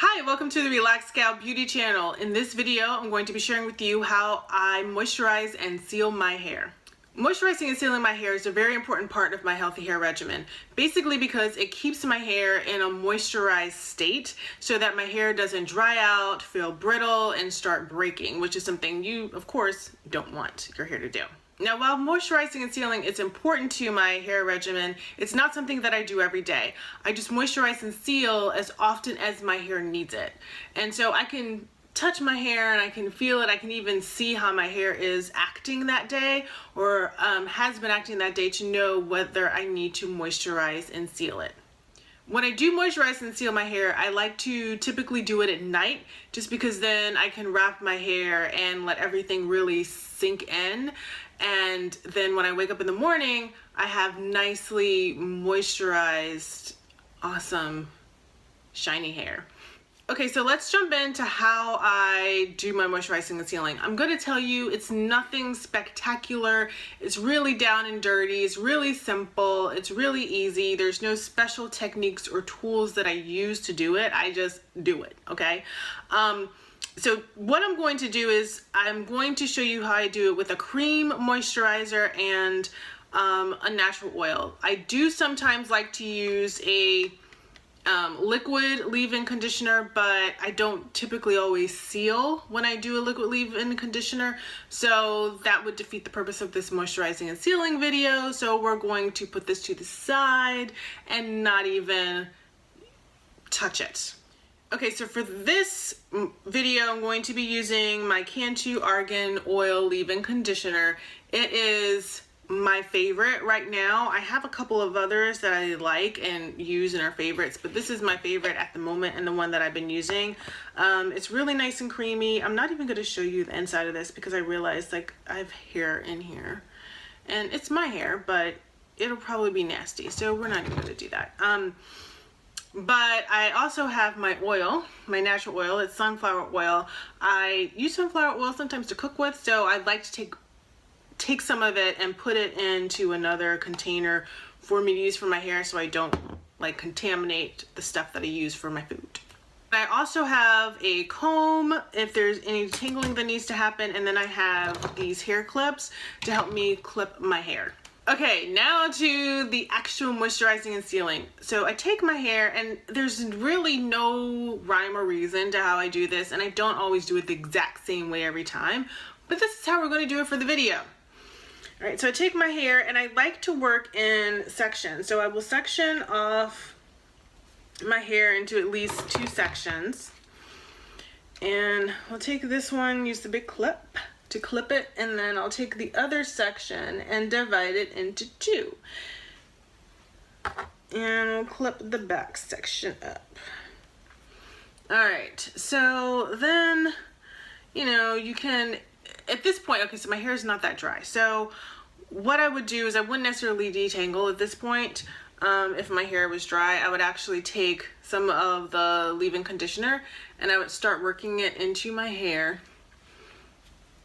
Hi, welcome to the Relaxed Scalp Beauty channel. In this video, I'm going to be sharing with you how I moisturize and seal my hair. Moisturizing and sealing my hair is a very important part of my healthy hair regimen, basically because it keeps my hair in a moisturized state so that my hair doesn't dry out, feel brittle, and start breaking, which is something you, of course, don't want your hair to do. Now, while moisturizing and sealing is important to my hair regimen, it's not something that I do every day. I just moisturize and seal as often as my hair needs it. And so I can touch my hair and I can feel it. I can even see how my hair is acting that day or has been acting that day to know whether I need to moisturize and seal it. When I do moisturize and seal my hair, I like to typically do it at night just because then I can wrap my hair and let everything really sink in. And then when I wake up in the morning, I have nicely moisturized, awesome, shiny hair. Okay, so let's jump into how I do my moisturizing and sealing. I'm going to tell you it's nothing spectacular. It's really down and dirty. It's really simple. It's really easy. There's no special techniques or tools that I use to do it. I just do it, okay? So what I'm going to do is I'm going to show you how I do it with a cream moisturizer and a natural oil. I do sometimes like to use a liquid leave-in conditioner, but I don't typically always seal when I do a liquid leave-in conditioner, so that would defeat the purpose of this moisturizing and sealing video. So we're going to put this to the side and not even touch it. Okay, so for this video, I'm going to be using my Cantu Argan Oil Leave-In Conditioner. It is my favorite right now. I have a couple of others that I like and use and are favorites, but this is my favorite at the moment and the one that I've been using. It's really nice and creamy. I'm not even going to show you the inside of this because I realized like I have hair in here. And it's my hair, but it'll probably be nasty, so we're not even going to do that. But I also have my oil, my natural oil. It's sunflower oil. I use sunflower oil sometimes to cook with, so I like to take some of it and put it into another container for me to use for my hair so I don't like contaminate the stuff that I use for my food. I also have a comb if there's any tangling that needs to happen, and then I have these hair clips to help me clip my hair. Okay, now to the actual moisturizing and sealing. So I take my hair, and there's really no rhyme or reason to how I do this, and I don't always do it the exact same way every time, but this is how we're going to do it for the video. All right, so I take my hair, and I like to work in sections. So I will section off my hair into at least 2 sections, and I'll take this one, use the big clip to clip it, and then I'll take the other section and divide it into 2. And we'll clip the back section up. Alright, so then, you know, you can, at this point, okay, so my hair is not that dry. So what I would do is I wouldn't necessarily detangle at this point. If my hair was dry, I would actually take some of the leave-in conditioner and I would start working it into my hair,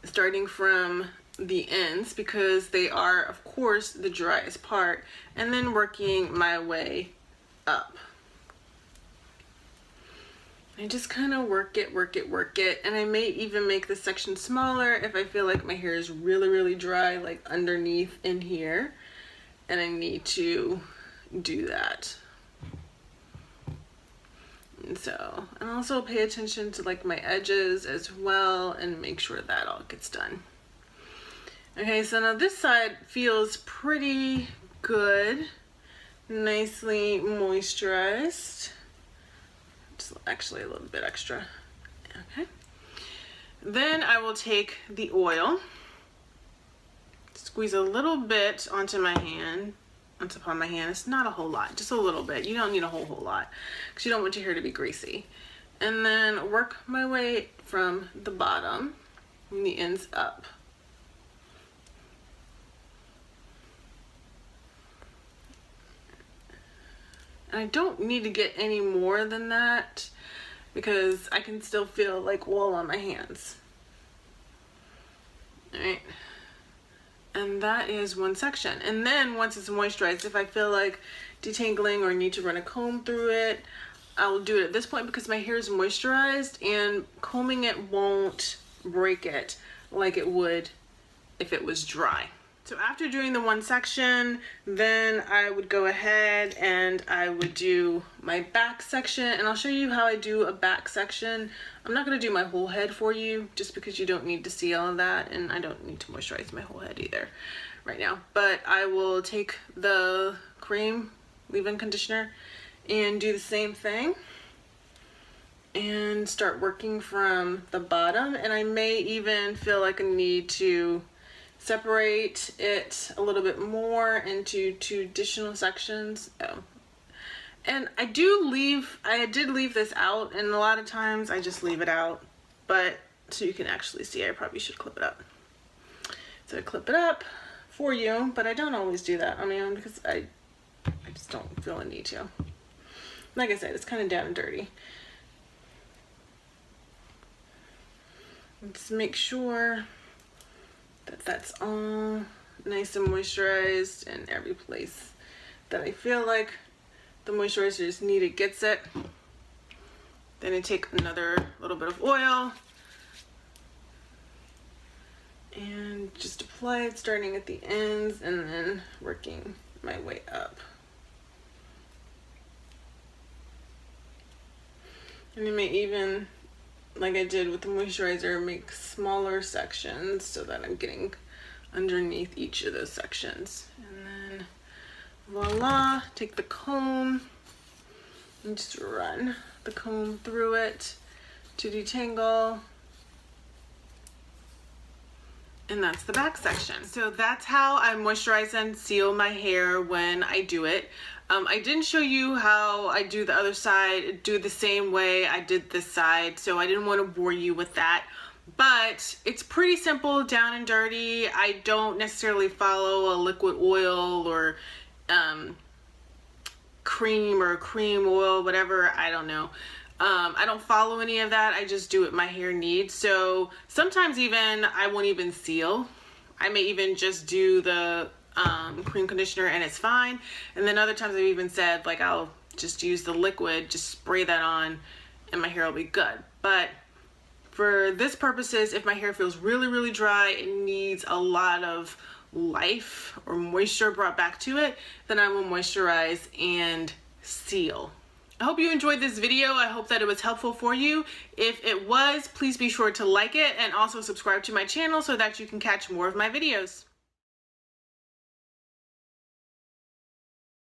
starting from the ends because they are, of course, the driest part, and then working my way up. I just kind of work it, and I may even make this section smaller if I feel like my hair is really dry, like underneath in here, and I need to do that. And so, and also pay attention to like my edges as well and make sure that all gets done. Okay, so now this side feels pretty good, nicely moisturized. Just actually a little bit extra. Okay. Then I will take the oil, squeeze a little bit onto my hand. Upon my hand. It's not a whole lot, just a little bit. You don't need a whole lot because you don't want your hair to be greasy. And then work my way from the bottom, from the ends up. And I don't need to get any more than that because I can still feel like wool on my hands. All right. And that is one section. And then once it's moisturized, if I feel like detangling or need to run a comb through it, I'll do it at this point because my hair is moisturized and combing it won't break it like it would if it was dry. So after doing the one section, then I would go ahead and I would do my back section, and I'll show you how I do a back section. I'm not going to do my whole head for you just because you don't need to see all of that, and I don't need to moisturize my whole head either right now. But I will take the cream leave-in conditioner and do the same thing and start working from the bottom, and I may even feel like I need to separate it a little bit more into 2 additional sections. And I did leave this out, and a lot of times I just leave it out, but so you can actually see, I probably should clip it up. So I clip it up for you, but I don't always do that on my own because I just don't feel a need to. Like I said, it's kind of down and dirty. Just make sure that that's all nice and moisturized, and every place that I feel like the moisturizer is needed gets it. Then I take another little bit of oil and just apply it starting at the ends and then working my way up. And you may even, like I did with the moisturizer, make smaller sections so that I'm getting underneath each of those sections. And then voila, take the comb and just run the comb through it to detangle. And that's the back section. So that's how I moisturize and seal my hair when I do it. I didn't show you how I do the other side, do the same way I did this side, so I didn't want to bore you with that. But it's pretty simple, down and dirty. I don't necessarily follow a liquid oil or cream or cream oil, whatever, I don't know. I don't follow any of that. I just do what my hair needs. So sometimes even I won't even seal. I may even just do the cream conditioner and it's fine. And then other times I've even said, like, I'll just use the liquid, just spray that on and my hair will be good. But for this purposes, if my hair feels really, really dry, it needs a lot of life or moisture brought back to it, then I will moisturize and seal. I hope you enjoyed this video. I hope that it was helpful for you. If it was, please be sure to like it and also subscribe to my channel so that you can catch more of my videos.